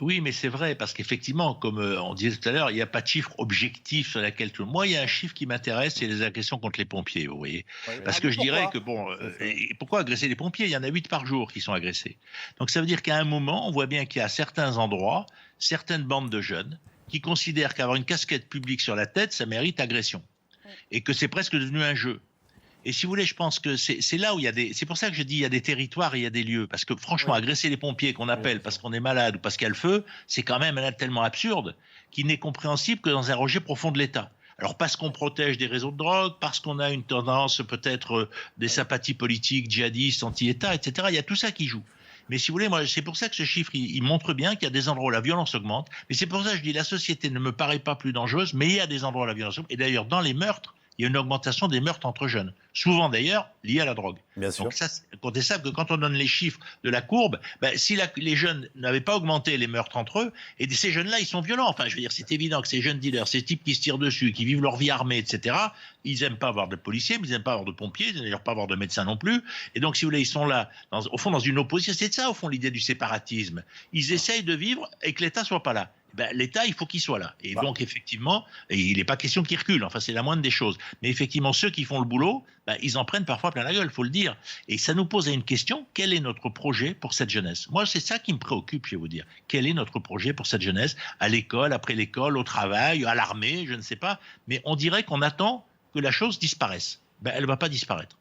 Oui, mais c'est vrai, parce qu'effectivement, comme on disait tout à l'heure, il n'y a pas de chiffre objectif sur laquelle tout. Moi, il y a un chiffre qui m'intéresse, c'est les agressions contre les pompiers, vous voyez. Oui. Parce Ah que bon, je dirais que, pourquoi? bon, C'est ça. et pourquoi agresser les pompiers? Il y en a 8 par jour qui sont agressés. Donc ça veut dire qu'à un moment, on voit bien qu'il y a certains endroits, certaines bandes de jeunes, qui considèrent qu'avoir une casquette publique sur la tête, ça mérite agression. Et que c'est presque devenu un jeu. Et si vous voulez, je pense que c'est là où il y a des. C'est pour ça que je dis il y a des territoires et il y a des lieux. Parce que franchement, Oui. agresser les pompiers qu'on Oui, appelle c'est parce ça. qu'on est malade ou parce qu'il y a le feu, c'est quand même tellement absurde qu'il n'est compréhensible que dans un rejet profond de l'État. Alors parce qu'on protège des réseaux de drogue, parce qu'on a une tendance peut-être des sympathies politiques, djihadistes, anti-État, etc. Il y a tout ça qui joue. Mais si vous voulez, moi, c'est pour ça que ce chiffre, il montre bien qu'il y a des endroits où la violence augmente. Mais c'est pour ça que je dis la société ne me paraît pas plus dangereuse, mais il y a des endroits où la violence augmente. Et d'ailleurs, dans les meurtres, il y a une augmentation des meurtres entre jeunes. Souvent d'ailleurs liés à la drogue. Bien sûr. Donc ça, c'est incontestable que quand on donne les chiffres de la courbe, ben, si les jeunes n'avaient pas augmenté les meurtres entre eux, et ces jeunes-là, ils sont violents. Enfin, je veux dire, c'est évident que ces jeunes dealers, ces types qui se tirent dessus, qui vivent leur vie armée, etc., ils n'aiment pas avoir de policiers, mais ils n'aiment pas avoir de pompiers, ils n'aiment d'ailleurs pas avoir de médecins non plus. Et donc, si vous voulez, ils sont là, au fond, dans une opposition. C'est de ça, au fond, l'idée du séparatisme. Ils essayent de vivre et que l'État soit pas là. Ben, l'État, il faut qu'il soit là. Et Bah. donc, effectivement, il n'est pas question qu'il recule. Enfin, c'est la moindre des choses. Mais effectivement, ceux qui font le boulot, ben, ils en prennent parfois plein la gueule, il faut le dire. Et ça nous pose à une question, quel est notre projet pour cette jeunesse? Moi, c'est ça qui me préoccupe, je vais vous dire. Quel est notre projet pour cette jeunesse? À l'école, après l'école, au travail, à l'armée, je ne sais pas. Mais on dirait qu'on attend que la chose disparaisse. Ben, elle ne va pas disparaître.